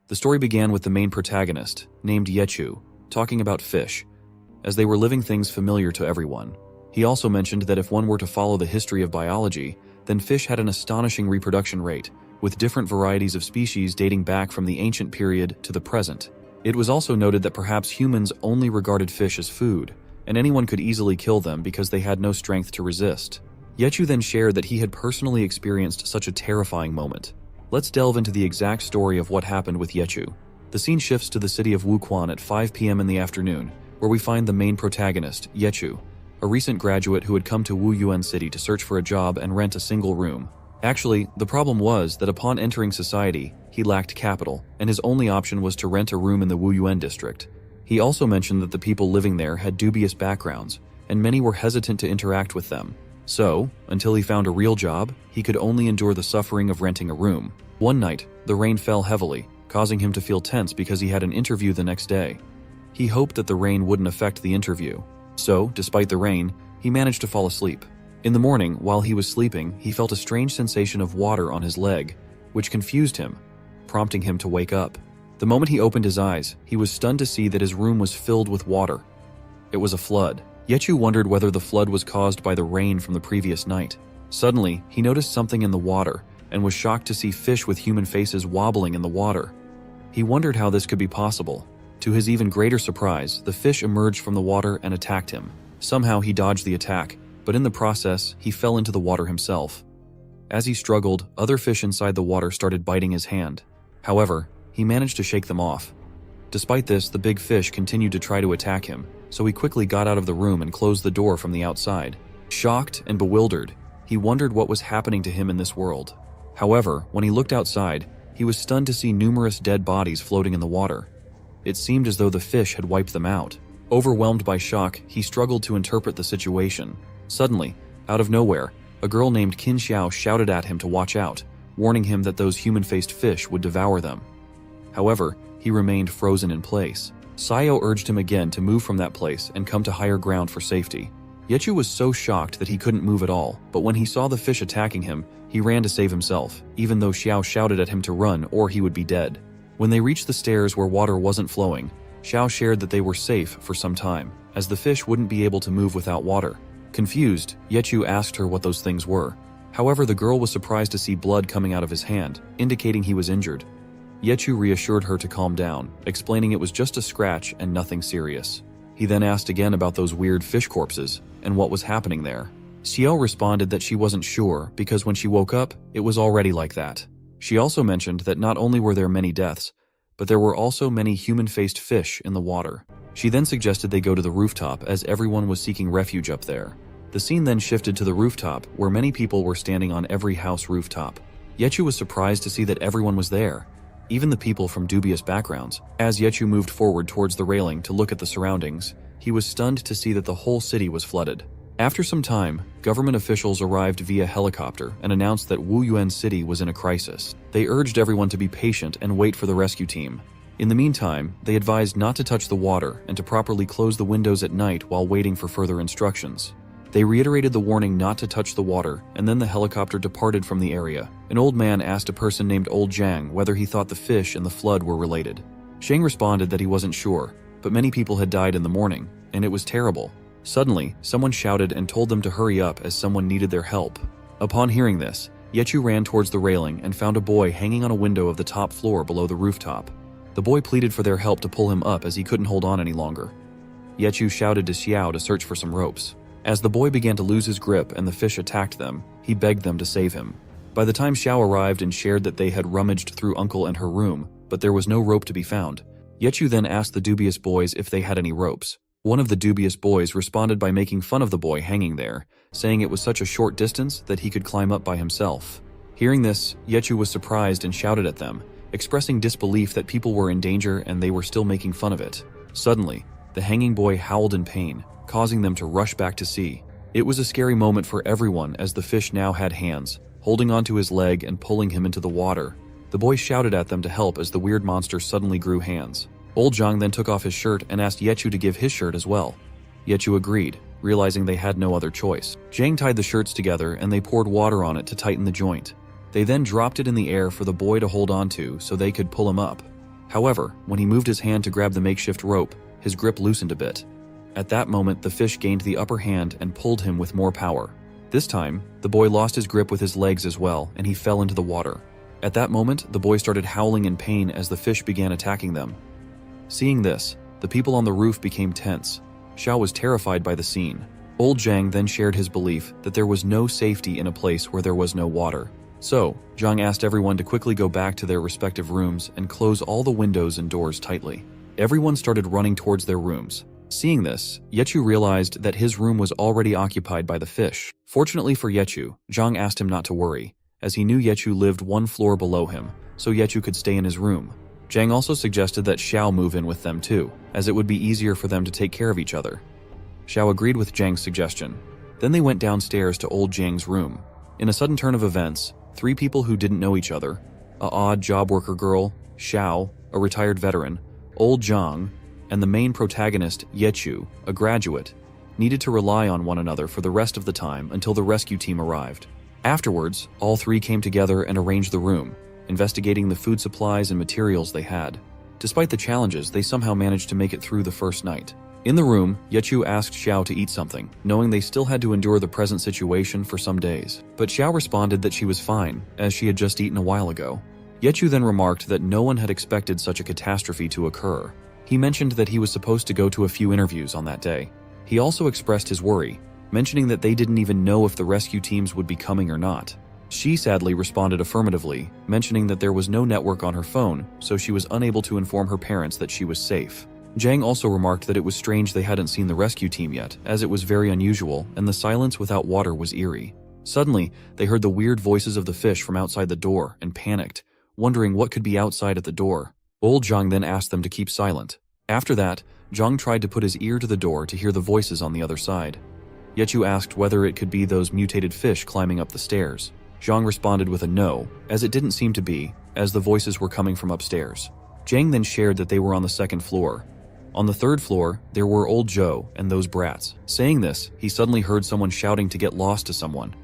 The story began with the main protagonist, named Yechu, talking about fish, as they were living things familiar to everyone. He also mentioned that if one were to follow the history of biology, then fish had an astonishing reproduction rate, with different varieties of species dating back from the ancient period to the present. It was also noted that perhaps humans only regarded fish as food, and anyone could easily kill them because they had no strength to resist. Yechu then shared that he had personally experienced such a terrifying moment. Let's delve into the exact story of what happened with Yechu. The scene shifts to the city of Wuquan at 5 p.m. in the afternoon, where we find the main protagonist, Yechu, a recent graduate who had come to Wuyuan City to search for a job and rent a single room. Actually, the problem was that upon entering society, he lacked capital, and his only option was to rent a room in the Wuyuan district. He also mentioned that the people living there had dubious backgrounds, and many were hesitant to interact with them. So, until he found a real job, he could only endure the suffering of renting a room. One night, the rain fell heavily, causing him to feel tense because he had an interview the next day. He hoped that the rain wouldn't affect the interview. So, despite the rain, he managed to fall asleep. In the morning, while he was sleeping, he felt a strange sensation of water on his leg, which confused him, prompting him to wake up. The moment he opened his eyes, he was stunned to see that his room was filled with water. It was a flood. Yechu wondered whether the flood was caused by the rain from the previous night. Suddenly, he noticed something in the water and was shocked to see fish with human faces wobbling in the water. He wondered how this could be possible. To his even greater surprise, the fish emerged from the water and attacked him. Somehow he dodged the attack, but in the process, he fell into the water himself. As he struggled, other fish inside the water started biting his hand. However, he managed to shake them off. Despite this, the big fish continued to try to attack him, so he quickly got out of the room and closed the door from the outside. Shocked and bewildered, he wondered what was happening to him in this world. However, when he looked outside, he was stunned to see numerous dead bodies floating in the water. It seemed as though the fish had wiped them out. Overwhelmed by shock, he struggled to interpret the situation. Suddenly, out of nowhere, a girl named Qin Xiao shouted at him to watch out, warning him that those human-faced fish would devour them. However, he remained frozen in place. Sayo urged him again to move from that place and come to higher ground for safety. Yechu was so shocked that he couldn't move at all, but when he saw the fish attacking him, he ran to save himself, even though Xiao shouted at him to run or he would be dead. When they reached the stairs where water wasn't flowing, Xiao shared that they were safe for some time, as the fish wouldn't be able to move without water. Confused, Yechu asked her what those things were. However, the girl was surprised to see blood coming out of his hand, indicating he was injured. Yechu reassured her to calm down, explaining it was just a scratch and nothing serious. He then asked again about those weird fish corpses and what was happening there. Xiao responded that she wasn't sure because when she woke up, it was already like that. She also mentioned that not only were there many deaths, but there were also many human-faced fish in the water. She then suggested they go to the rooftop as everyone was seeking refuge up there. The scene then shifted to the rooftop where many people were standing on every house rooftop. Yechu was surprised to see that everyone was there, even the people from dubious backgrounds. As Yechu moved forward towards the railing to look at the surroundings, he was stunned to see that the whole city was flooded. After some time, government officials arrived via helicopter and announced that Wuyuan City was in a crisis. They urged everyone to be patient and wait for the rescue team. In the meantime, they advised not to touch the water and to properly close the windows at night while waiting for further instructions. They reiterated the warning not to touch the water, and then the helicopter departed from the area. An old man asked a person named Old Zhang whether he thought the fish and the flood were related. Zhang responded that he wasn't sure, but many people had died in the morning, and it was terrible. Suddenly, someone shouted and told them to hurry up as someone needed their help. Upon hearing this, Yechu ran towards the railing and found a boy hanging on a window of the top floor below the rooftop. The boy pleaded for their help to pull him up as he couldn't hold on any longer. Yechu shouted to Xiao to search for some ropes. As the boy began to lose his grip and the fish attacked them, he begged them to save him. By the time Xiao arrived and shared that they had rummaged through Uncle and her room, but there was no rope to be found, Yechu then asked the dubious boys if they had any ropes. One of the dubious boys responded by making fun of the boy hanging there, saying it was such a short distance that he could climb up by himself. Hearing this, Yechu was surprised and shouted at them, expressing disbelief that people were in danger and they were still making fun of it. Suddenly, the hanging boy howled in pain, causing them to rush back to sea. It was a scary moment for everyone as the fish now had hands, holding onto his leg and pulling him into the water. The boy shouted at them to help as the weird monster suddenly grew hands. Old Zhang then took off his shirt and asked Yechu to give his shirt as well. Yechu agreed, realizing they had no other choice. Zhang tied the shirts together and they poured water on it to tighten the joint. They then dropped it in the air for the boy to hold on to so they could pull him up. However, when he moved his hand to grab the makeshift rope, his grip loosened a bit. At that moment, the fish gained the upper hand and pulled him with more power. This time, the boy lost his grip with his legs as well, and he fell into the water. At that moment, the boy started howling in pain as the fish began attacking them. Seeing this, the people on the roof became tense. Xiao was terrified by the scene. Old Zhang then shared his belief that there was no safety in a place where there was no water. So, Zhang asked everyone to quickly go back to their respective rooms and close all the windows and doors tightly. Everyone started running towards their rooms. Seeing this, Yechu realized that his room was already occupied by the fish. Fortunately for Yechu, Zhang asked him not to worry, as he knew Yechu lived one floor below him, so Yechu could stay in his room. Zhang also suggested that Xiao move in with them too, as it would be easier for them to take care of each other. Xiao agreed with Zhang's suggestion. Then they went downstairs to old Zhang's room. In a sudden turn of events, 3 people who didn't know each other, a odd job worker girl, Xiao, a retired veteran, old Zhang, and the main protagonist, Yechu, a graduate, needed to rely on one another for the rest of the time until the rescue team arrived. Afterwards, all 3 came together and arranged the room, investigating the food supplies and materials they had. Despite the challenges, they somehow managed to make it through the first night. In the room, Yechu asked Xiao to eat something, knowing they still had to endure the present situation for some days. But Xiao responded that she was fine, as she had just eaten a while ago. Yechu then remarked that no one had expected such a catastrophe to occur. He mentioned that he was supposed to go to a few interviews on that day. He also expressed his worry, mentioning that they didn't even know if the rescue teams would be coming or not. She sadly responded affirmatively, mentioning that there was no network on her phone, so she was unable to inform her parents that she was safe. Zhang also remarked that it was strange they hadn't seen the rescue team yet, as it was very unusual and the silence without water was eerie. Suddenly, they heard the weird voices of the fish from outside the door and panicked, wondering what could be outside at the door. Old Zhang then asked them to keep silent. After that, Zhang tried to put his ear to the door to hear the voices on the other side. Yechu asked whether it could be those mutated fish climbing up the stairs. Zhang responded with a no, as it didn't seem to be, as the voices were coming from upstairs. Zhang then shared that they were on the 2nd floor. On the 3rd floor, there were old Zhou and those brats. Saying this, he suddenly heard someone shouting to get lost to someone.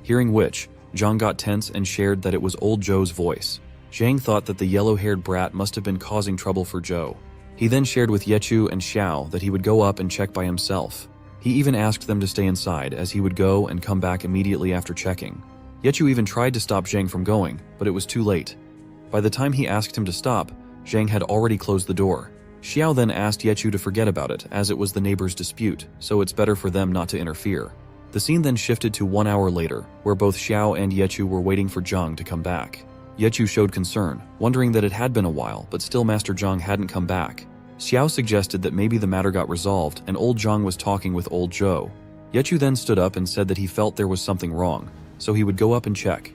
Hearing which, Zhang got tense and shared that it was old Zhou's voice. Zhang thought that the yellow-haired brat must have been causing trouble for Zhou. He then shared with Yechu and Xiao that he would go up and check by himself. He even asked them to stay inside, as he would go and come back immediately after checking. Yechu even tried to stop Zhang from going, but it was too late. By the time he asked him to stop, Zhang had already closed the door. Xiao then asked Yechu to forget about it, as it was the neighbor's dispute, so it's better for them not to interfere. The scene then shifted to 1 hour later, where both Xiao and Yechu were waiting for Zhang to come back. Yechu showed concern, wondering that it had been a while, but still Master Zhang hadn't come back. Xiao suggested that maybe the matter got resolved and old Zhang was talking with old Zhou. Yechu then stood up and said that he felt there was something wrong, so he would go up and check.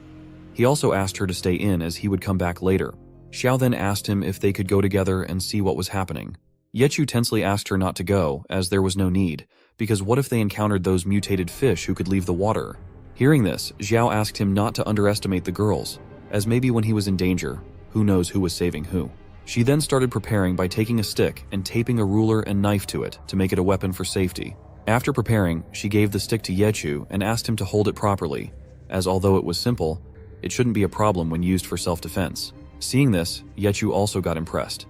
He also asked her to stay in as he would come back later. Xiao then asked him if they could go together and see what was happening. Yechu tensely asked her not to go, as there was no need, because what if they encountered those mutated fish who could leave the water? Hearing this, Xiao asked him not to underestimate the girls, as maybe when he was in danger, who knows who was saving who. She then started preparing by taking a stick and taping a ruler and knife to it to make it a weapon for safety. After preparing, she gave the stick to Yechu and asked him to hold it properly, as although it was simple, it shouldn't be a problem when used for self-defense. Seeing this, Yechu also got impressed.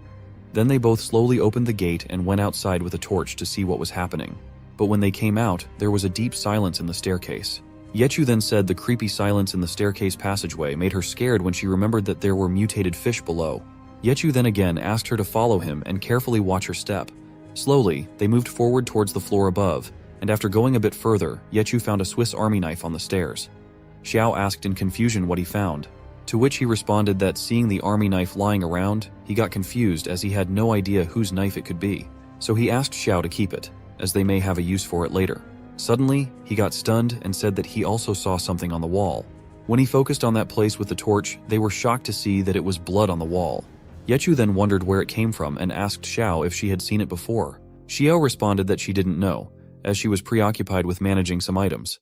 Then they both slowly opened the gate and went outside with a torch to see what was happening. But when they came out, there was a deep silence in the staircase. Yechu then said the creepy silence in the staircase passageway made her scared when she remembered that there were mutated fish below. Yechu then again asked her to follow him and carefully watch her step. Slowly, they moved forward towards the floor above, and after going a bit further, Yechu found a Swiss Army knife on the stairs. Xiao asked in confusion what he found, to which he responded that seeing the army knife lying around, he got confused as he had no idea whose knife it could be. So he asked Xiao to keep it, as they may have a use for it later. Suddenly, he got stunned and said that he also saw something on the wall. When he focused on that place with the torch, they were shocked to see that it was blood on the wall. Yechu then wondered where it came from and asked Xiao if she had seen it before. Xiao responded that she didn't know, as she was preoccupied with managing some items.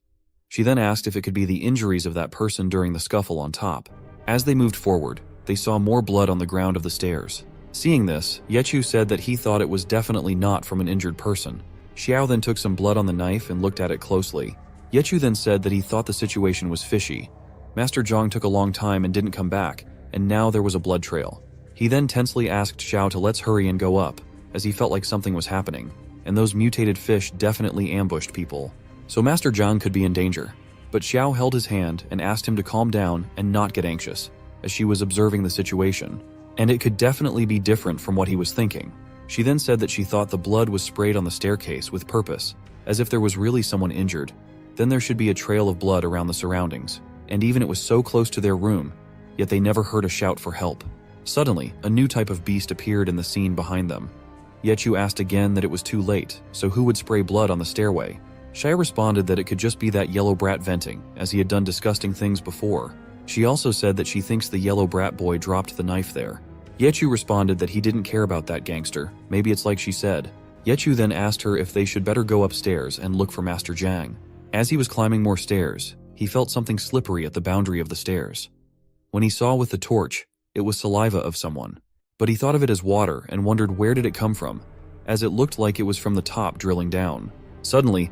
She then asked if it could be the injuries of that person during the scuffle on top. As they moved forward, they saw more blood on the ground of the stairs. Seeing this, Yechu said that he thought it was definitely not from an injured person. Xiao then took some blood on the knife and looked at it closely. Yechu then said that he thought the situation was fishy. Master Zhang took a long time and didn't come back, and now there was a blood trail. He then tensely asked Xiao to let's hurry and go up, as he felt like something was happening, and those mutated fish definitely ambushed people. So Master Zhang could be in danger. But Xiao held his hand and asked him to calm down and not get anxious, as she was observing the situation. And it could definitely be different from what he was thinking. She then said that she thought the blood was sprayed on the staircase with purpose, as if there was really someone injured. Then there should be a trail of blood around the surroundings, and even it was so close to their room, yet they never heard a shout for help. Suddenly, a new type of beast appeared in the scene behind them. Yechu asked again that it was too late, so who would spray blood on the stairway? Shai responded that it could just be that yellow brat venting, as he had done disgusting things before. She also said that she thinks the yellow brat boy dropped the knife there. Yechu responded that he didn't care about that gangster, maybe it's like she said. Yechu then asked her if they should better go upstairs and look for Master Zhang. As he was climbing more stairs, he felt something slippery at the boundary of the stairs. When he saw with the torch, it was saliva of someone. But he thought of it as water and wondered where did it come from, as it looked like it was from the top drilling down. Suddenly,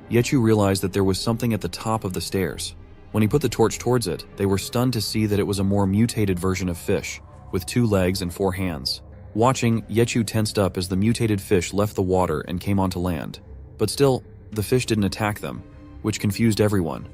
Yechu realized that there was something at the top of the stairs. When he put the torch towards it, they were stunned to see that it was a more mutated version of fish, with 2 legs and 4 hands. Watching, Yechu tensed up as the mutated fish left the water and came onto land. But still, the fish didn't attack them, which confused everyone.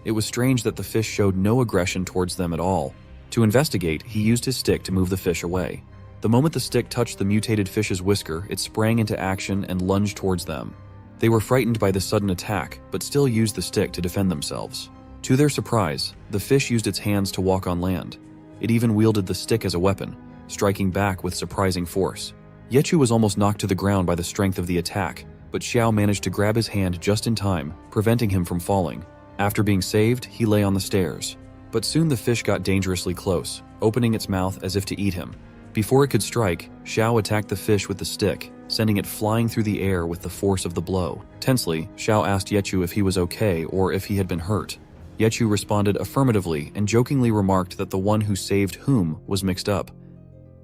It was strange that the fish showed no aggression towards them at all. To investigate, he used his stick to move the fish away. The moment the stick touched the mutated fish's whisker, it sprang into action and lunged towards them. They were frightened by this sudden attack, but still used the stick to defend themselves. To their surprise, the fish used its hands to walk on land. It even wielded the stick as a weapon, striking back with surprising force. Yechu was almost knocked to the ground by the strength of the attack, but Xiao managed to grab his hand just in time, preventing him from falling. After being saved, he lay on the stairs. But soon the fish got dangerously close, opening its mouth as if to eat him. Before it could strike, Xiao attacked the fish with the stick, sending it flying through the air with the force of the blow. Tensely, Xiao asked Yechu if he was okay or if he had been hurt. Yechu responded affirmatively and jokingly remarked that the one who saved whom was mixed up.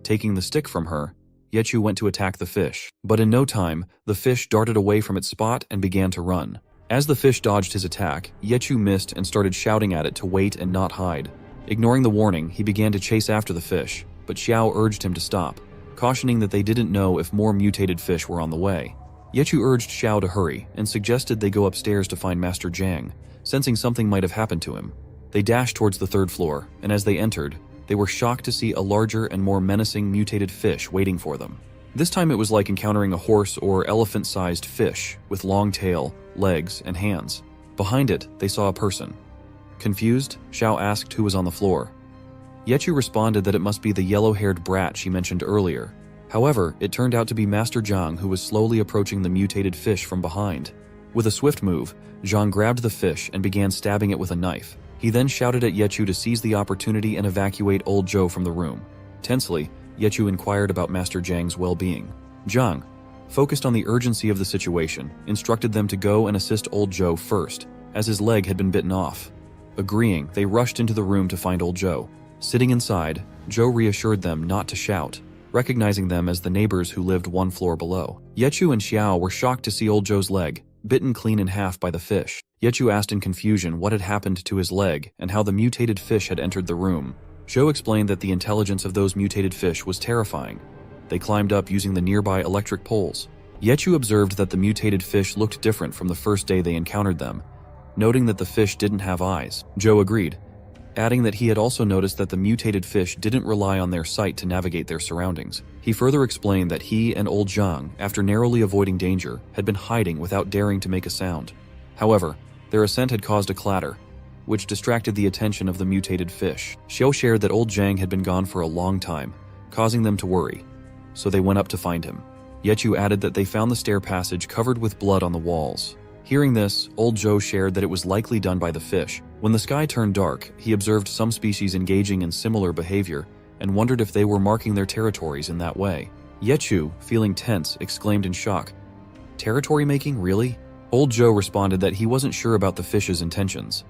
Taking the stick from her, Yechu went to attack the fish. But in no time, the fish darted away from its spot and began to run. As the fish dodged his attack, Yechu missed and started shouting at it to wait and not hide. Ignoring the warning, he began to chase after the fish, but Xiao urged him to stop, cautioning that they didn't know if more mutated fish were on the way. Yechu urged Xiao to hurry and suggested they go upstairs to find Master Zhang, sensing something might have happened to him. They dashed towards the 3rd floor, and as they entered, they were shocked to see a larger and more menacing mutated fish waiting for them. This time it was like encountering a horse or elephant-sized fish with long tail, legs, and hands. Behind it, they saw a person. Confused, Xiao asked who was on the floor. Yechu responded that it must be the yellow-haired brat she mentioned earlier. However, it turned out to be Master Zhang who was slowly approaching the mutated fish from behind. With a swift move, Zhang grabbed the fish and began stabbing it with a knife. He then shouted at Yechu to seize the opportunity and evacuate old Zhou from the room. Tensely, Yechu inquired about Master Zhang's well-being. Zhang, focused on the urgency of the situation, instructed them to go and assist old Zhou first, as his leg had been bitten off. Agreeing, they rushed into the room to find old Zhou. Sitting inside, Zhou reassured them not to shout, recognizing them as the neighbors who lived 1 floor below. Yechu and Xiao were shocked to see old Zhou's leg, bitten clean in half by the fish. Yechu asked in confusion what had happened to his leg and how the mutated fish had entered the room. Zhou explained that the intelligence of those mutated fish was terrifying. They climbed up using the nearby electric poles. Yechu observed that the mutated fish looked different from the first day they encountered them, noting that the fish didn't have eyes. Zhou agreed, adding that he had also noticed that the mutated fish didn't rely on their sight to navigate their surroundings. He further explained that he and old Zhang, after narrowly avoiding danger, had been hiding without daring to make a sound. However, their ascent had caused a clatter, which distracted the attention of the mutated fish. Xiao shared that old Zhang had been gone for a long time, causing them to worry, so they went up to find him. Yechu added that they found the stair passage covered with blood on the walls. Hearing this, old Zhou shared that it was likely done by the fish. When the sky turned dark, he observed some species engaging in similar behavior and wondered if they were marking their territories in that way. Yechu, feeling tense, exclaimed in shock, "Territory making, really?" Old Zhou responded that he wasn't sure about the fish's intentions.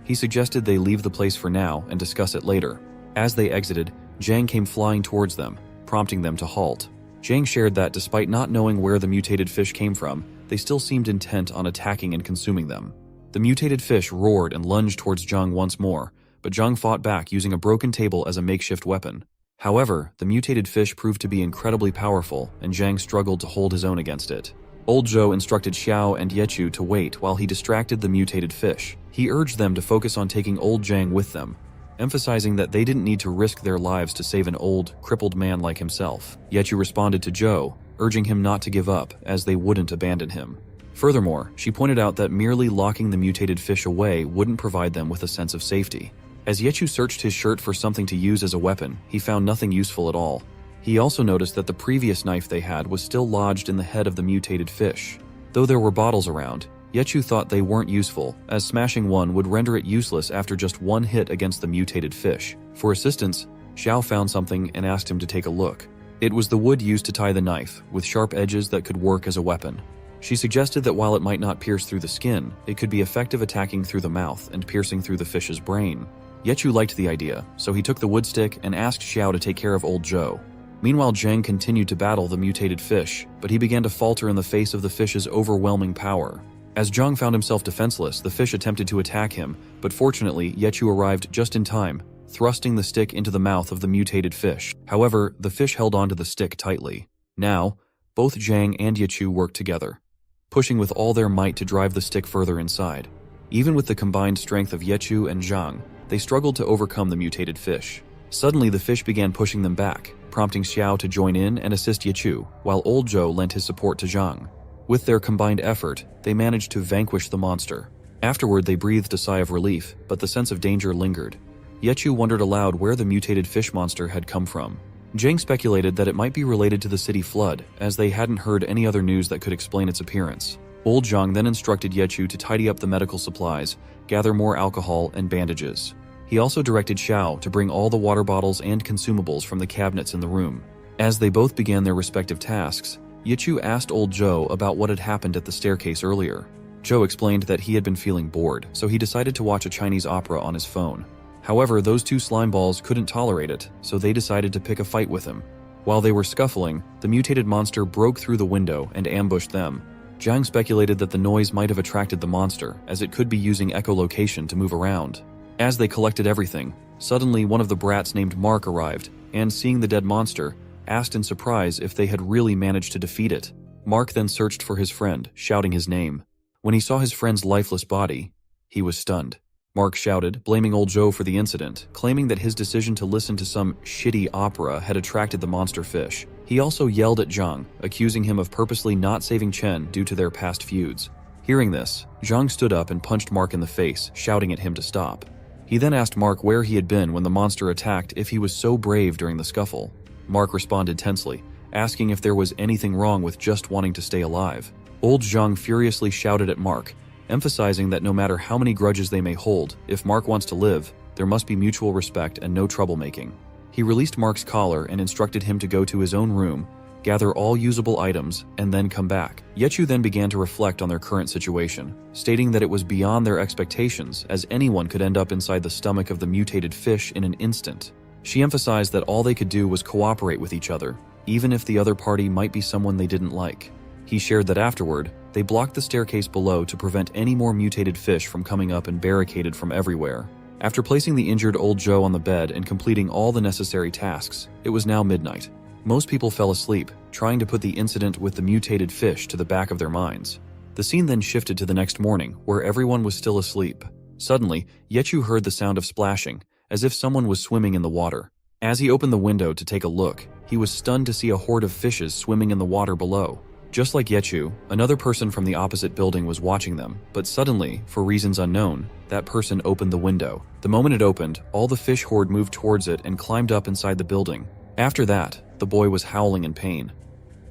He suggested they leave the place for now and discuss it later. As they exited, Zhang came flying towards them, prompting them to halt. Zhang shared that despite not knowing where the mutated fish came from, they still seemed intent on attacking and consuming them. The mutated fish roared and lunged towards Zhang once more, but Zhang fought back using a broken table as a makeshift weapon. However, the mutated fish proved to be incredibly powerful, and Zhang struggled to hold his own against it. Old Zhou instructed Xiao and Yechu to wait while he distracted the mutated fish. He urged them to focus on taking old Zhang with them, emphasizing that they didn't need to risk their lives to save an old, crippled man like himself. Yechu responded to Zhou, urging him not to give up, as they wouldn't abandon him. Furthermore, she pointed out that merely locking the mutated fish away wouldn't provide them with a sense of safety. As Yechu searched his shirt for something to use as a weapon, he found nothing useful at all. He also noticed that the previous knife they had was still lodged in the head of the mutated fish. Though there were bottles around, Yechu thought they weren't useful, as smashing one would render it useless after just one hit against the mutated fish. For assistance, Xiao found something and asked him to take a look. It was the wood used to tie the knife, with sharp edges that could work as a weapon. She suggested that while it might not pierce through the skin, it could be effective attacking through the mouth and piercing through the fish's brain. Yechu liked the idea, so he took the wood stick and asked Xiao to take care of old Zhou. Meanwhile, Zhang continued to battle the mutated fish, but he began to falter in the face of the fish's overwhelming power. As Zhang found himself defenseless, the fish attempted to attack him, but fortunately, Yechu arrived just in time, thrusting the stick into the mouth of the mutated fish. However, the fish held onto the stick tightly. Now, both Zhang and Yechu worked together, pushing with all their might to drive the stick further inside. Even with the combined strength of Yechu and Zhang, they struggled to overcome the mutated fish. Suddenly, the fish began pushing them back, prompting Xiao to join in and assist Yechu, while old Zhou lent his support to Zhang. With their combined effort, they managed to vanquish the monster. Afterward, they breathed a sigh of relief, but the sense of danger lingered. Yechu wondered aloud where the mutated fish monster had come from. Zhang speculated that it might be related to the city flood, as they hadn't heard any other news that could explain its appearance. Old Zhang then instructed Yechu to tidy up the medical supplies, gather more alcohol and bandages. He also directed Xiao to bring all the water bottles and consumables from the cabinets in the room. As they both began their respective tasks, Yechu asked old Zhou about what had happened at the staircase earlier. Zhou explained that he had been feeling bored, so he decided to watch a Chinese opera on his phone. However, those two slime balls couldn't tolerate it, so they decided to pick a fight with him. While they were scuffling, the mutated monster broke through the window and ambushed them. Zhang speculated that the noise might have attracted the monster, as it could be using echolocation to move around. As they collected everything, suddenly one of the brats named Mark arrived, and seeing the dead monster, asked in surprise if they had really managed to defeat it. Mark then searched for his friend, shouting his name. When he saw his friend's lifeless body, he was stunned. Mark shouted, blaming old Zhou for the incident, claiming that his decision to listen to some shitty opera had attracted the monster fish. He also yelled at Zhang, accusing him of purposely not saving Chen due to their past feuds. Hearing this, Zhang stood up and punched Mark in the face, shouting at him to stop. He then asked Mark where he had been when the monster attacked if he was so brave during the scuffle. Mark responded tensely, asking if there was anything wrong with just wanting to stay alive. Old Zhang furiously shouted at Mark, emphasizing that no matter how many grudges they may hold, if Mark wants to live, there must be mutual respect and no troublemaking. He released Mark's collar and instructed him to go to his own room, gather all usable items, and then come back. Yechu then began to reflect on their current situation, stating that it was beyond their expectations, as anyone could end up inside the stomach of the mutated fish in an instant. She emphasized that all they could do was cooperate with each other, even if the other party might be someone they didn't like. He shared that afterward, they blocked the staircase below to prevent any more mutated fish from coming up and barricaded from everywhere. After placing the injured old Zhou on the bed and completing all the necessary tasks, it was now midnight. Most people fell asleep, trying to put the incident with the mutated fish to the back of their minds. The scene then shifted to the next morning, where everyone was still asleep. Suddenly, Yechu heard the sound of splashing, as if someone was swimming in the water. As he opened the window to take a look, he was stunned to see a horde of fishes swimming in the water below. Just like Yechu, another person from the opposite building was watching them, but suddenly, for reasons unknown, that person opened the window. The moment it opened, all the fish horde moved towards it and climbed up inside the building. After that, the boy was howling in pain.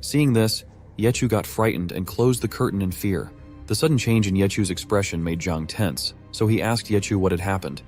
Seeing this, Yechu got frightened and closed the curtain in fear. The sudden change in Yechu's expression made Zhang tense, so he asked Yechu what had happened.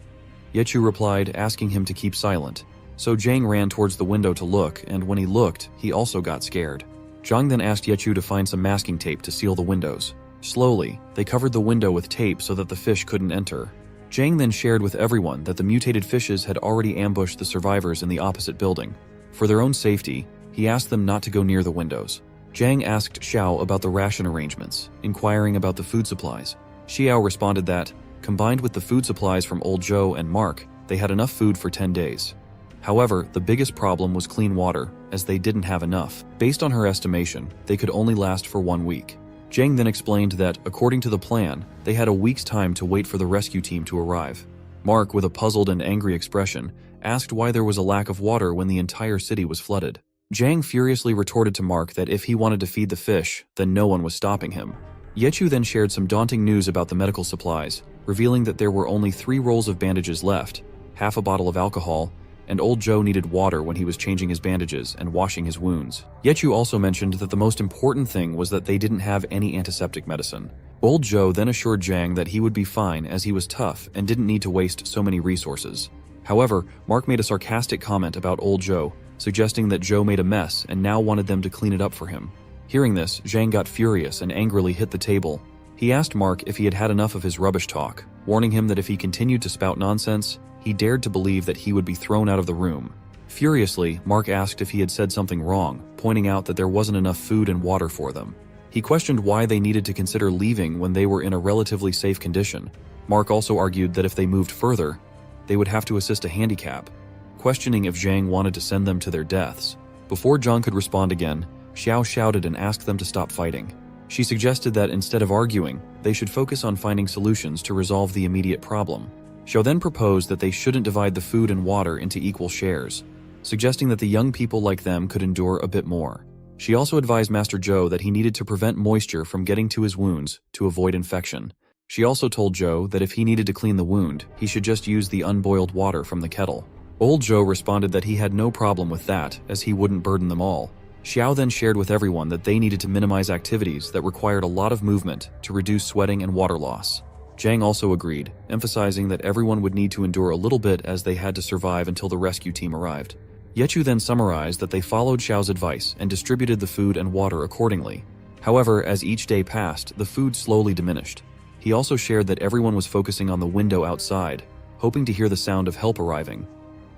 Yechu replied, asking him to keep silent. So Zhang ran towards the window to look, and when he looked, he also got scared. Zhang then asked Yechu to find some masking tape to seal the windows. Slowly, they covered the window with tape so that the fish couldn't enter. Zhang then shared with everyone that the mutated fishes had already ambushed the survivors in the opposite building. For their own safety, he asked them not to go near the windows. Zhang asked Xiao about the ration arrangements, inquiring about the food supplies. Xiao responded that, combined with the food supplies from old Zhou and Mark, they had enough food for 10 days. However, the biggest problem was clean water, as they didn't have enough. Based on her estimation, they could only last for 1 week. Zhang then explained that, according to the plan, they had a week's time to wait for the rescue team to arrive. Mark, with a puzzled and angry expression, asked why there was a lack of water when the entire city was flooded. Zhang furiously retorted to Mark that if he wanted to feed the fish, then no one was stopping him. Yechu then shared some daunting news about the medical supplies, revealing that there were only 3 rolls of bandages left, half a bottle of alcohol, and old Joe needed water when he was changing his bandages and washing his wounds. Yechu also mentioned that the most important thing was that they didn't have any antiseptic medicine. Old Joe then assured Zhang that he would be fine as he was tough and didn't need to waste so many resources. However, Mark made a sarcastic comment about old Joe, suggesting that Joe made a mess and now wanted them to clean it up for him. Hearing this, Zhang got furious and angrily hit the table. He asked Mark if he had had enough of his rubbish talk, warning him that if he continued to spout nonsense, he dared to believe that he would be thrown out of the room. Furiously, Mark asked if he had said something wrong, pointing out that there wasn't enough food and water for them. He questioned why they needed to consider leaving when they were in a relatively safe condition. Mark also argued that if they moved further, they would have to assist a handicap, questioning if Zhang wanted to send them to their deaths. Before Zhang could respond again, Xiao shouted and asked them to stop fighting. She suggested that instead of arguing, they should focus on finding solutions to resolve the immediate problem. Xiao then proposed that they shouldn't divide the food and water into equal shares, suggesting that the young people like them could endure a bit more. She also advised Master Zhou that he needed to prevent moisture from getting to his wounds to avoid infection. She also told Zhou that if he needed to clean the wound, he should just use the unboiled water from the kettle. Old Zhou responded that he had no problem with that, as he wouldn't burden them all. Xiao then shared with everyone that they needed to minimize activities that required a lot of movement to reduce sweating and water loss. Zhang also agreed, emphasizing that everyone would need to endure a little bit as they had to survive until the rescue team arrived. Yechu then summarized that they followed Xiao's advice and distributed the food and water accordingly. However, as each day passed, the food slowly diminished. He also shared that everyone was focusing on the window outside, hoping to hear the sound of help arriving.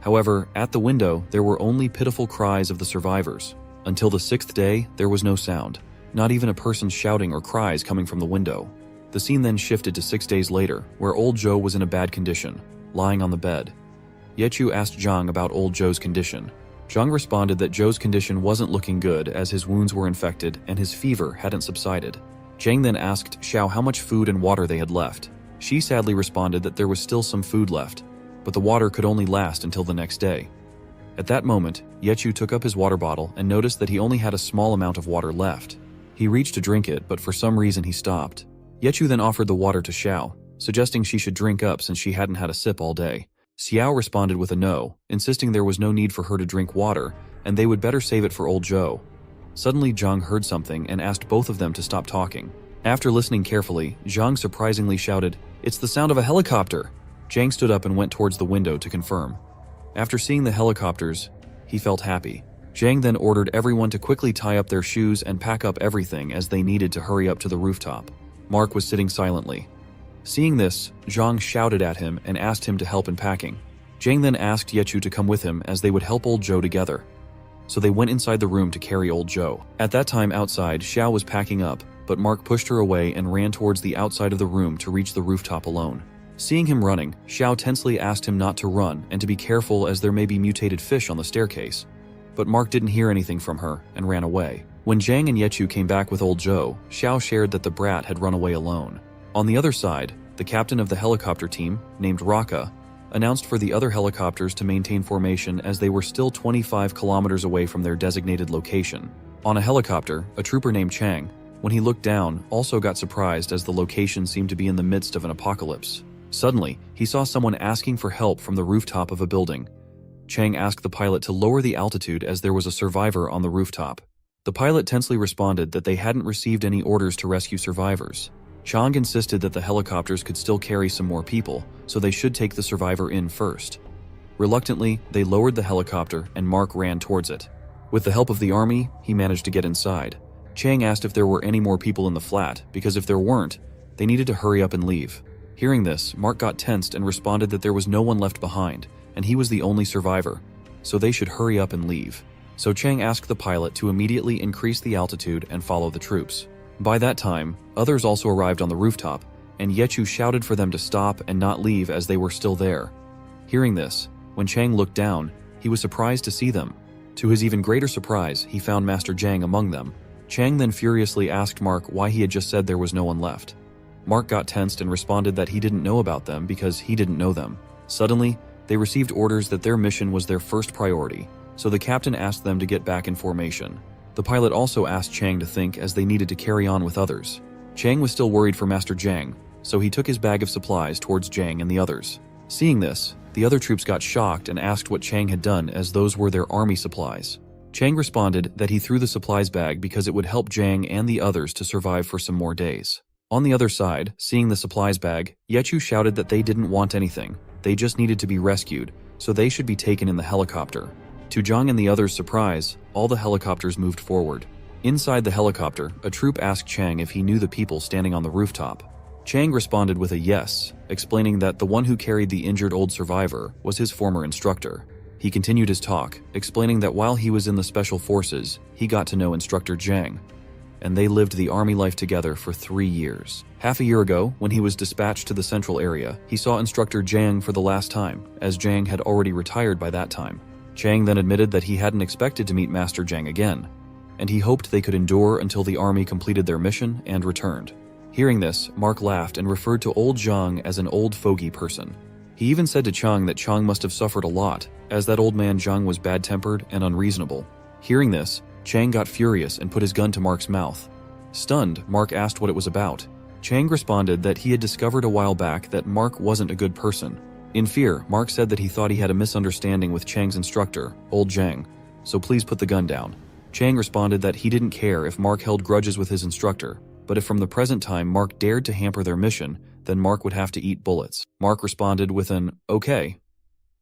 However, at the window, there were only pitiful cries of the survivors. Until the 6th day, there was no sound, not even a person shouting or cries coming from the window. The scene then shifted to 6 days later, where old Zhou was in a bad condition, lying on the bed. Yechu asked Zhang about old Zhou's condition. Zhang responded that Zhou's condition wasn't looking good as his wounds were infected and his fever hadn't subsided. Zhang then asked Xiao how much food and water they had left. She sadly responded that there was still some food left, but the water could only last until the next day. At that moment, Yechu took up his water bottle and noticed that he only had a small amount of water left. He reached to drink it, but for some reason he stopped. Yechu then offered the water to Xiao, suggesting she should drink up since she hadn't had a sip all day. Xiao responded with a no, insisting there was no need for her to drink water, and they would better save it for old Zhou. Suddenly Zhang heard something and asked both of them to stop talking. After listening carefully, Zhang surprisingly shouted, "It's the sound of a helicopter!" Zhang stood up and went towards the window to confirm. After seeing the helicopters, he felt happy. Zhang then ordered everyone to quickly tie up their shoes and pack up everything as they needed to hurry up to the rooftop. Mark was sitting silently. Seeing this, Zhang shouted at him and asked him to help in packing. Zhang then asked Yechu to come with him as they would help old Zhou together. So they went inside the room to carry old Zhou. At that time outside, Xiao was packing up, but Mark pushed her away and ran towards the outside of the room to reach the rooftop alone. Seeing him running, Xiao tensely asked him not to run and to be careful as there may be mutated fish on the staircase. But Mark didn't hear anything from her and ran away. When Zhang and Yechu came back with old Zhou, Xiao shared that the brat had run away alone. On the other side, the captain of the helicopter team, named Raka, announced for the other helicopters to maintain formation as they were still 25 kilometers away from their designated location. On a helicopter, a trooper named Chang, when he looked down, also got surprised as the location seemed to be in the midst of an apocalypse. Suddenly, he saw someone asking for help from the rooftop of a building. Chang asked the pilot to lower the altitude as there was a survivor on the rooftop. The pilot tensely responded that they hadn't received any orders to rescue survivors. Chang insisted that the helicopters could still carry some more people, so they should take the survivor in first. Reluctantly, they lowered the helicopter and Mark ran towards it. With the help of the army, he managed to get inside. Chang asked if there were any more people in the flat, because if there weren't, they needed to hurry up and leave. Hearing this, Mark got tensed and responded that there was no one left behind, and he was the only survivor, so they should hurry up and leave. So Chang asked the pilot to immediately increase the altitude and follow the troops. By that time, others also arrived on the rooftop, and Yechu shouted for them to stop and not leave as they were still there. Hearing this, when Chang looked down, he was surprised to see them. To his even greater surprise, he found Master Zhang among them. Chang then furiously asked Mark why he had just said there was no one left. Mark got tensed and responded that he didn't know about them because he didn't know them. Suddenly, they received orders that their mission was their first priority, so the captain asked them to get back in formation. The pilot also asked Chang to think as they needed to carry on with others. Chang was still worried for Master Zhang, so he took his bag of supplies towards Zhang and the others. Seeing this, the other troops got shocked and asked what Chang had done as those were their army supplies. Chang responded that he threw the supplies bag because it would help Zhang and the others to survive for some more days. On the other side, seeing the supplies bag, Yechu shouted that they didn't want anything, they just needed to be rescued, so they should be taken in the helicopter. To Zhang and the others' surprise, all the helicopters moved forward. Inside the helicopter, a troop asked Chang if he knew the people standing on the rooftop. Chang responded with a yes, explaining that the one who carried the injured old survivor was his former instructor. He continued his talk, explaining that while he was in the special forces, he got to know Instructor Zhang, and they lived the army life together for 3 years. Half a year ago, when he was dispatched to the central area, he saw Instructor Zhang for the last time, as Zhang had already retired by that time. Chang then admitted that he hadn't expected to meet Master Zhang again, and he hoped they could endure until the army completed their mission and returned. Hearing this, Mark laughed and referred to old Zhang as an old fogey person. He even said to Chang that Chang must have suffered a lot, as that old man Zhang was bad-tempered and unreasonable. Hearing this, Chang got furious and put his gun to Mark's mouth. Stunned, Mark asked what it was about. Chang responded that he had discovered a while back that Mark wasn't a good person. In fear, Mark said that he thought he had a misunderstanding with Chang's instructor, old Zhang, so please put the gun down. Chang responded that he didn't care if Mark held grudges with his instructor, but if from the present time Mark dared to hamper their mission, then Mark would have to eat bullets. Mark responded with an, okay.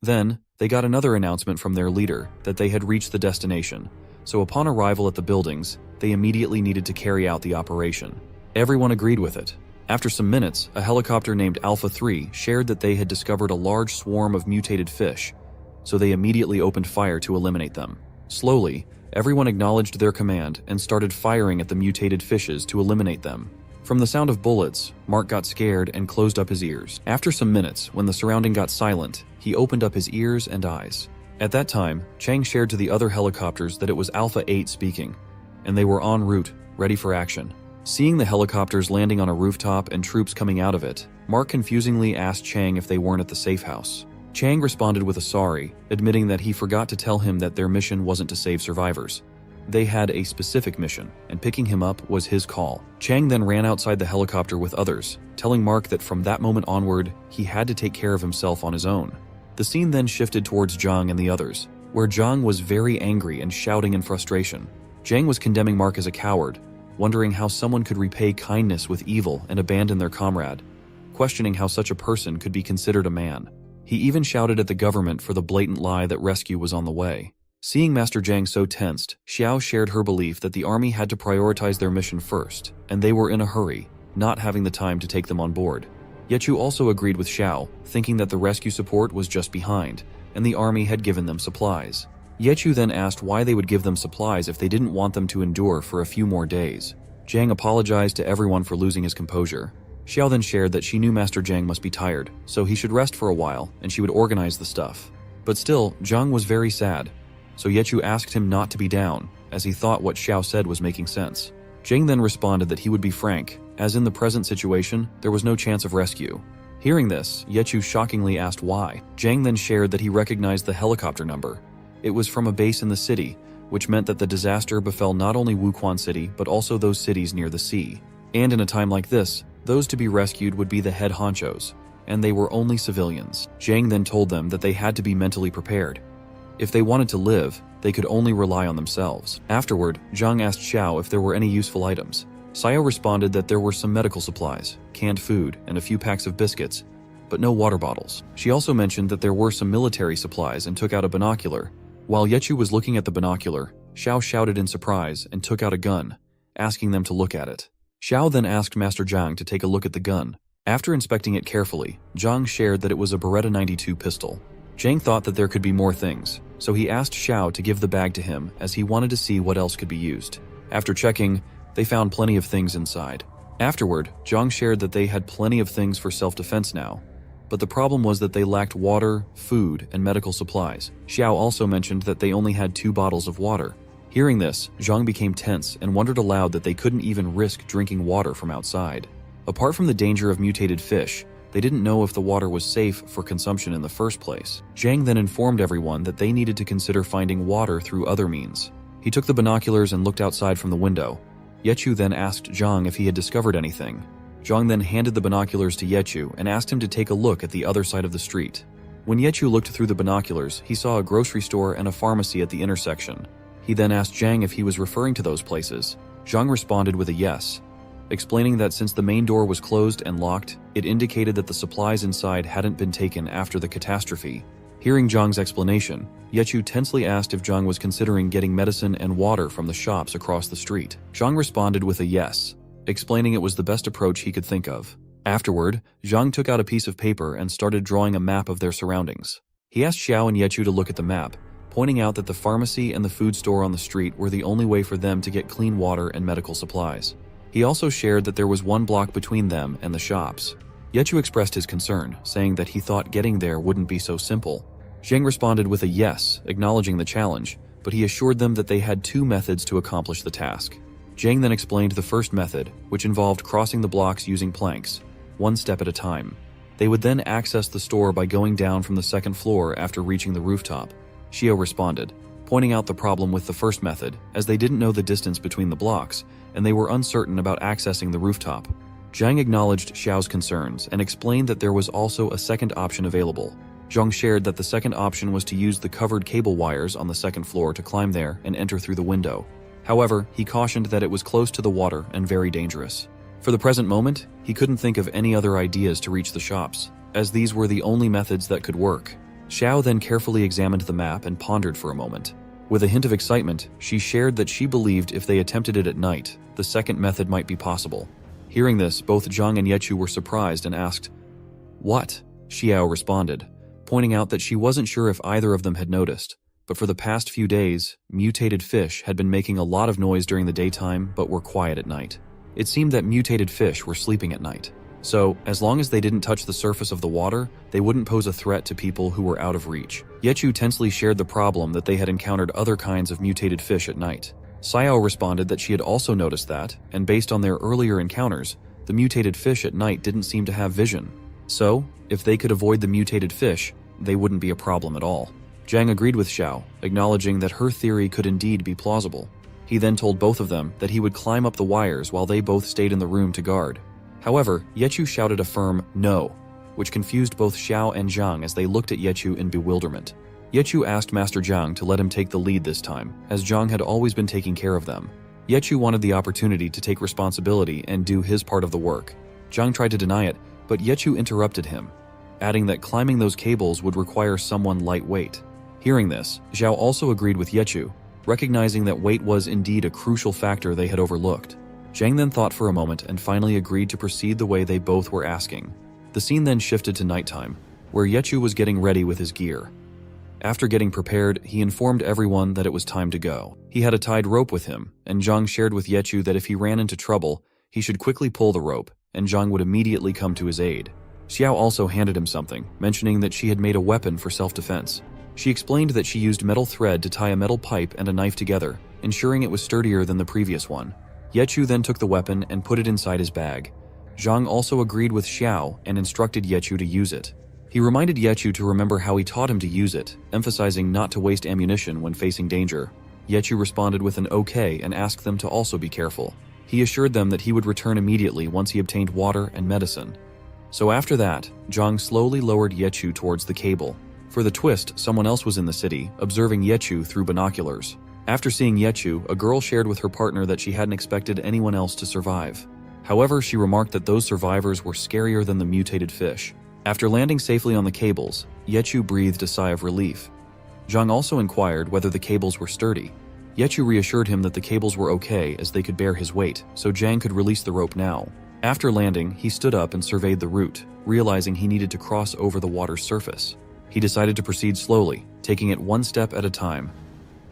Then, they got another announcement from their leader that they had reached the destination, so upon arrival at the buildings, they immediately needed to carry out the operation. Everyone agreed with it. After some minutes, a helicopter named Alpha 3 shared that they had discovered a large swarm of mutated fish, so they immediately opened fire to eliminate them. Slowly, everyone acknowledged their command and started firing at the mutated fishes to eliminate them. From the sound of bullets, Mark got scared and closed up his ears. After some minutes, when the surrounding got silent, he opened up his ears and eyes. At that time, Chang shared to the other helicopters that it was Alpha 8 speaking, and they were en route, ready for action. Seeing the helicopters landing on a rooftop and troops coming out of it, Mark confusingly asked Chang if they weren't at the safe house. Chang responded with a sorry, admitting that he forgot to tell him that their mission wasn't to save survivors. They had a specific mission, and picking him up was his call. Chang then ran outside the helicopter with others, telling Mark that from that moment onward, he had to take care of himself on his own. The scene then shifted towards Zhang and the others, where Zhang was very angry and shouting in frustration. Zhang was condemning Mark as a coward, wondering how someone could repay kindness with evil and abandon their comrade, questioning how such a person could be considered a man. He even shouted at the government for the blatant lie that rescue was on the way. Seeing Master Zhang so tensed, Xiao shared her belief that the army had to prioritize their mission first, and they were in a hurry, not having the time to take them on board. Yechu also agreed with Xiao, thinking that the rescue support was just behind, and the army had given them supplies. Yechu then asked why they would give them supplies if they didn't want them to endure for a few more days. Zhang apologized to everyone for losing his composure. Xiao then shared that she knew Master Zhang must be tired, so he should rest for a while and she would organize the stuff. But still, Zhang was very sad, so Yechu asked him not to be down, as he thought what Xiao said was making sense. Zhang then responded that he would be frank, as in the present situation, there was no chance of rescue. Hearing this, Yechu shockingly asked why. Zhang then shared that he recognized the helicopter number. It was from a base in the city, which meant that the disaster befell not only Wuquan City, but also those cities near the sea. And in a time like this, those to be rescued would be the head honchos, and they were only civilians. Zhang then told them that they had to be mentally prepared. If they wanted to live, they could only rely on themselves. Afterward, Zhang asked Xiao if there were any useful items. Xiao responded that there were some medical supplies, canned food, and a few packs of biscuits, but no water bottles. She also mentioned that there were some military supplies and took out a binocular. While Yechu was looking at the binocular, Xiao shouted in surprise and took out a gun, asking them to look at it. Xiao then asked Master Zhang to take a look at the gun. After inspecting it carefully, Zhang shared that it was a Beretta 92 pistol. Zhang thought that there could be more things, so he asked Xiao to give the bag to him as he wanted to see what else could be used. After checking, they found plenty of things inside. Afterward, Zhang shared that they had plenty of things for self-defense now, but the problem was that they lacked water, food, and medical supplies. Xiao also mentioned that they only had 2 bottles of water. Hearing this, Zhang became tense and wondered aloud that they couldn't even risk drinking water from outside. Apart from the danger of mutated fish, they didn't know if the water was safe for consumption in the first place. Zhang then informed everyone that they needed to consider finding water through other means. He took the binoculars and looked outside from the window. Yechu then asked Zhang if he had discovered anything. Zhang then handed the binoculars to Yechu and asked him to take a look at the other side of the street. When Yechu looked through the binoculars, he saw a grocery store and a pharmacy at the intersection. He then asked Zhang if he was referring to those places. Zhang responded with a yes, explaining that since the main door was closed and locked, it indicated that the supplies inside hadn't been taken after the catastrophe. Hearing Zhang's explanation, Yechu tensely asked if Zhang was considering getting medicine and water from the shops across the street. Zhang responded with a yes, explaining it was the best approach he could think of. Afterward, Zhang took out a piece of paper and started drawing a map of their surroundings. He asked Xiao and Yechu to look at the map, pointing out that the pharmacy and the food store on the street were the only way for them to get clean water and medical supplies. He also shared that there was 1 block between them and the shops. Yechu expressed his concern, saying that he thought getting there wouldn't be so simple. Zhang responded with a yes, acknowledging the challenge, but he assured them that they had 2 methods to accomplish the task. Zhang then explained the first method, which involved crossing the blocks using planks, 1 step at a time. They would then access the store by going down from the 2nd floor after reaching the rooftop. Xiao responded, pointing out the problem with the first method, as they didn't know the distance between the blocks, and they were uncertain about accessing the rooftop. Zhang acknowledged Xiao's concerns and explained that there was also a second option available. Zhang shared that the second option was to use the covered cable wires on the 2nd floor to climb there and enter through the window. However, he cautioned that it was close to the water and very dangerous. For the present moment, he couldn't think of any other ideas to reach the shops, as these were the only methods that could work. Xiao then carefully examined the map and pondered for a moment. With a hint of excitement, she shared that she believed if they attempted it at night, the second method might be possible. Hearing this, both Zhang and Yechu were surprised and asked, "What?" Xiao responded, pointing out that she wasn't sure if either of them had noticed, but for the past few days, mutated fish had been making a lot of noise during the daytime but were quiet at night. It seemed that mutated fish were sleeping at night. So, as long as they didn't touch the surface of the water, they wouldn't pose a threat to people who were out of reach. Yechu tensely shared the problem that they had encountered other kinds of mutated fish at night. Xiao responded that she had also noticed that, and based on their earlier encounters, the mutated fish at night didn't seem to have vision. So, if they could avoid the mutated fish, they wouldn't be a problem at all. Zhang agreed with Xiao, acknowledging that her theory could indeed be plausible. He then told both of them that he would climb up the wires while they both stayed in the room to guard. However, Yechu shouted a firm no, which confused both Xiao and Zhang as they looked at Yechu in bewilderment. Yechu asked Master Zhang to let him take the lead this time, as Zhang had always been taking care of them. Yechu wanted the opportunity to take responsibility and do his part of the work. Zhang tried to deny it, but Yechu interrupted him, adding that climbing those cables would require someone lightweight. Hearing this, Zhao also agreed with Yechu, recognizing that weight was indeed a crucial factor they had overlooked. Zhang then thought for a moment and finally agreed to proceed the way they both were asking. The scene then shifted to nighttime, where Yechu was getting ready with his gear. After getting prepared, he informed everyone that it was time to go. He had a tied rope with him, and Zhang shared with Yechu that if he ran into trouble, he should quickly pull the rope, and Zhang would immediately come to his aid. Xiao also handed him something, mentioning that she had made a weapon for self-defense. She explained that she used metal thread to tie a metal pipe and a knife together, ensuring it was sturdier than the previous one. Yechu then took the weapon and put it inside his bag. Zhang also agreed with Xiao and instructed Yechu to use it. He reminded Yechu to remember how he taught him to use it, emphasizing not to waste ammunition when facing danger. Yechu responded with an okay and asked them to also be careful. He assured them that he would return immediately once he obtained water and medicine. So after that, Zhang slowly lowered Yechu towards the cable. For the twist, someone else was in the city, observing Yechu through binoculars. After seeing Yechu, a girl shared with her partner that she hadn't expected anyone else to survive. However, she remarked that those survivors were scarier than the mutated fish. After landing safely on the cables, Yechu breathed a sigh of relief. Zhang also inquired whether the cables were sturdy. Yechu reassured him that the cables were okay as they could bear his weight, so Zhang could release the rope now. After landing, he stood up and surveyed the route, realizing he needed to cross over the water's surface. He decided to proceed slowly, taking it one step at a time.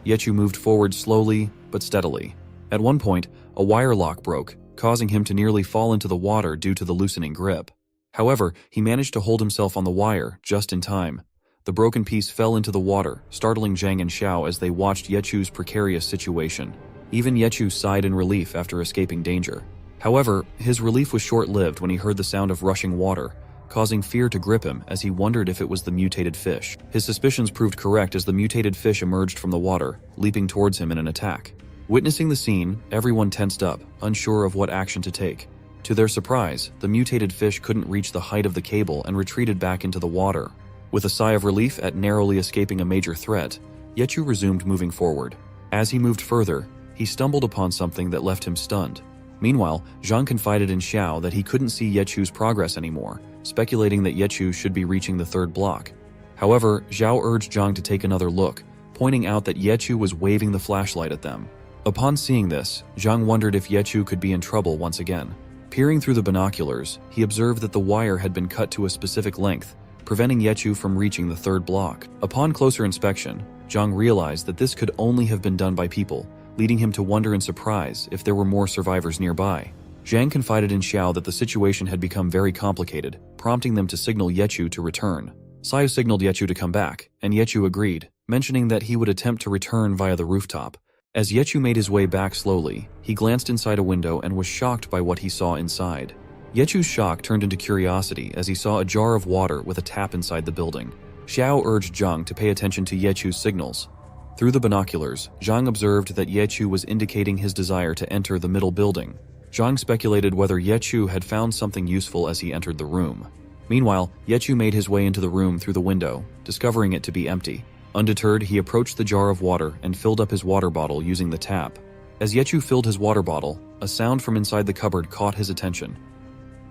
Yechu moved forward slowly but steadily. At one point, a wire lock broke, causing him to nearly fall into the water due to the loosening grip. However, he managed to hold himself on the wire just in time. The broken piece fell into the water, startling Zhang and Xiao as they watched Yechu's precarious situation. Even Yechu sighed in relief after escaping danger. However, his relief was short-lived when he heard the sound of rushing water, causing fear to grip him as he wondered if it was the mutated fish. His suspicions proved correct as the mutated fish emerged from the water, leaping towards him in an attack. Witnessing the scene, everyone tensed up, unsure of what action to take. To their surprise, the mutated fish couldn't reach the height of the cable and retreated back into the water. With a sigh of relief at narrowly escaping a major threat, Yechu resumed moving forward. As he moved further, he stumbled upon something that left him stunned. Meanwhile, Zhang confided in Xiao that he couldn't see Yechu's progress anymore, speculating that Yechu should be reaching the third block. However, Xiao urged Zhang to take another look, pointing out that Yechu was waving the flashlight at them. Upon seeing this, Zhang wondered if Yechu could be in trouble once again. Peering through the binoculars, he observed that the wire had been cut to a specific length, preventing Yechu from reaching the third block. Upon closer inspection, Zhang realized that this could only have been done by people, leading him to wonder in surprise if there were more survivors nearby. Zhang confided in Xiao that the situation had become very complicated, prompting them to signal Yechu to return. Xiao signaled Yechu to come back, and Yechu agreed, mentioning that he would attempt to return via the rooftop. As Yechu made his way back slowly, he glanced inside a window and was shocked by what he saw inside. Yechu's shock turned into curiosity as he saw a jar of water with a tap inside the building. Xiao urged Zhang to pay attention to Yechu's signals. Through the binoculars, Zhang observed that Yechu was indicating his desire to enter the middle building. Zhang speculated whether Yechu had found something useful as he entered the room. Meanwhile, Yechu made his way into the room through the window, discovering it to be empty. Undeterred, he approached the jar of water and filled up his water bottle using the tap. As Yechu filled his water bottle, a sound from inside the cupboard caught his attention.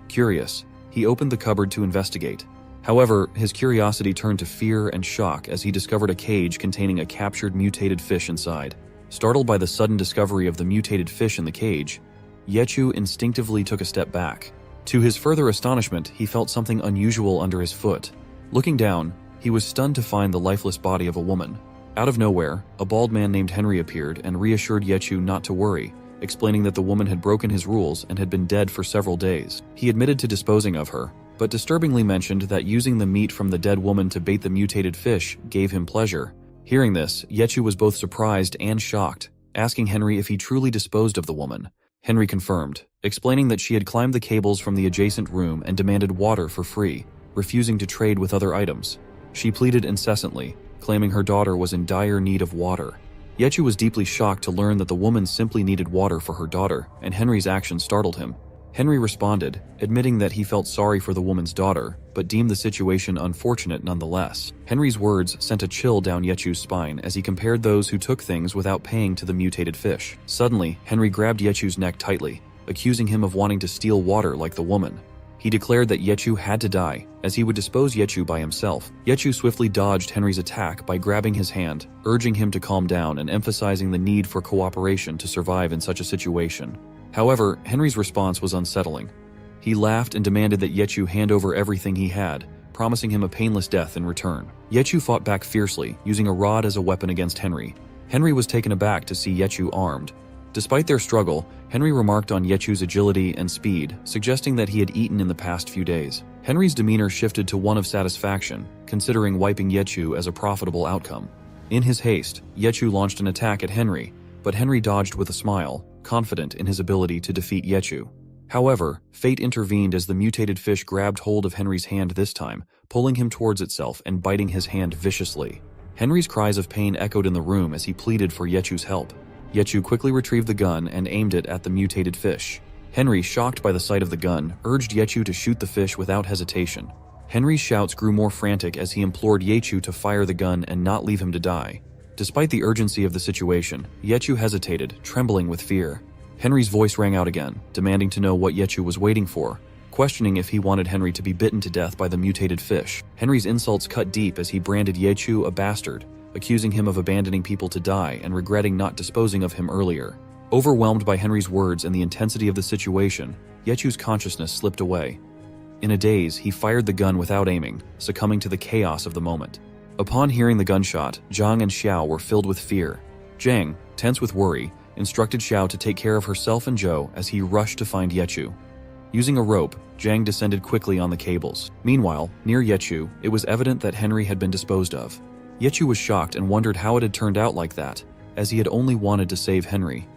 Curious, he opened the cupboard to investigate. However, his curiosity turned to fear and shock as he discovered a cage containing a captured mutated fish inside. Startled by the sudden discovery of the mutated fish in the cage, Yechu instinctively took a step back. To his further astonishment, he felt something unusual under his foot. Looking down, he was stunned to find the lifeless body of a woman. Out of nowhere, a bald man named Henry appeared and reassured Yechu not to worry, explaining that the woman had broken his rules and had been dead for several days. He admitted to disposing of her, but disturbingly mentioned that using the meat from the dead woman to bait the mutated fish gave him pleasure. Hearing this, Yechu was both surprised and shocked, asking Henry if he truly disposed of the woman. Henry confirmed, explaining that she had climbed the cables from the adjacent room and demanded water for free, refusing to trade with other items. She pleaded incessantly, claiming her daughter was in dire need of water. Yechu was deeply shocked to learn that the woman simply needed water for her daughter, and Henry's actions startled him. Henry responded, admitting that he felt sorry for the woman's daughter, but deemed the situation unfortunate nonetheless. Henry's words sent a chill down Yechu's spine as he compared those who took things without paying to the mutated fish. Suddenly, Henry grabbed Yechu's neck tightly, accusing him of wanting to steal water like the woman. He declared that Yechu had to die, as he would dispose Yechu by himself. Yechu swiftly dodged Henry's attack by grabbing his hand, urging him to calm down and emphasizing the need for cooperation to survive in such a situation. However, Henry's response was unsettling. He laughed and demanded that Yechu hand over everything he had, promising him a painless death in return. Yechu fought back fiercely, using a rod as a weapon against Henry. Henry was taken aback to see Yechu armed. Despite their struggle, Henry remarked on Yechu's agility and speed, suggesting that he had eaten in the past few days. Henry's demeanor shifted to one of satisfaction, considering wiping Yechu as a profitable outcome. In his haste, Yechu launched an attack at Henry, but Henry dodged with a smile, confident in his ability to defeat Yechu. However, fate intervened as the mutated fish grabbed hold of Henry's hand this time, pulling him towards itself and biting his hand viciously. Henry's cries of pain echoed in the room as he pleaded for Yechu's help. Yechu quickly retrieved the gun and aimed it at the mutated fish. Henry, shocked by the sight of the gun, urged Yechu to shoot the fish without hesitation. Henry's shouts grew more frantic as he implored Yechu to fire the gun and not leave him to die. Despite the urgency of the situation, Yechu hesitated, trembling with fear. Henry's voice rang out again, demanding to know what Yechu was waiting for, questioning if he wanted Henry to be bitten to death by the mutated fish. Henry's insults cut deep as he branded Yechu a bastard, accusing him of abandoning people to die and regretting not disposing of him earlier. Overwhelmed by Henry's words and the intensity of the situation, Yechu's consciousness slipped away. In a daze, he fired the gun without aiming, succumbing to the chaos of the moment. Upon hearing the gunshot, Zhang and Xiao were filled with fear. Zhang, tense with worry, instructed Xiao to take care of herself and Zhou as he rushed to find Yechu. Using a rope, Zhang descended quickly on the cables. Meanwhile, near Yechu, it was evident that Henry had been disposed of. Yechu was shocked and wondered how it had turned out like that, as he had only wanted to save Henry.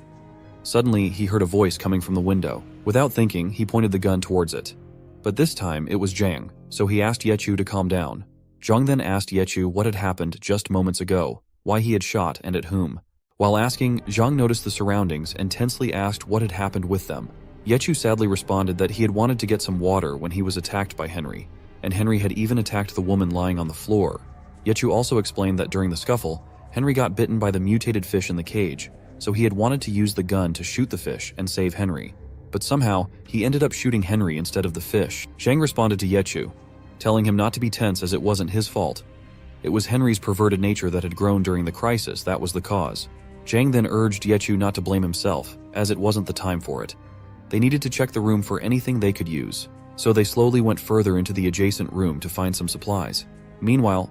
Suddenly, he heard a voice coming from the window. Without thinking, he pointed the gun towards it. But this time, it was Zhang, so he asked Yechu to calm down. Zhang then asked Yechu what had happened just moments ago, why he had shot and at whom. While asking, Zhang noticed the surroundings and tensely asked what had happened with them. Yechu sadly responded that he had wanted to get some water when he was attacked by Henry, and Henry had even attacked the woman lying on the floor. Yechu also explained that during the scuffle, Henry got bitten by the mutated fish in the cage, so he had wanted to use the gun to shoot the fish and save Henry. But somehow, he ended up shooting Henry instead of the fish. Zhang responded to Yechu, telling him not to be tense as it wasn't his fault. It was Henry's perverted nature that had grown during the crisis that was the cause. Zhang then urged Yechu not to blame himself, as it wasn't the time for it. They needed to check the room for anything they could use, so they slowly went further into the adjacent room to find some supplies. Meanwhile,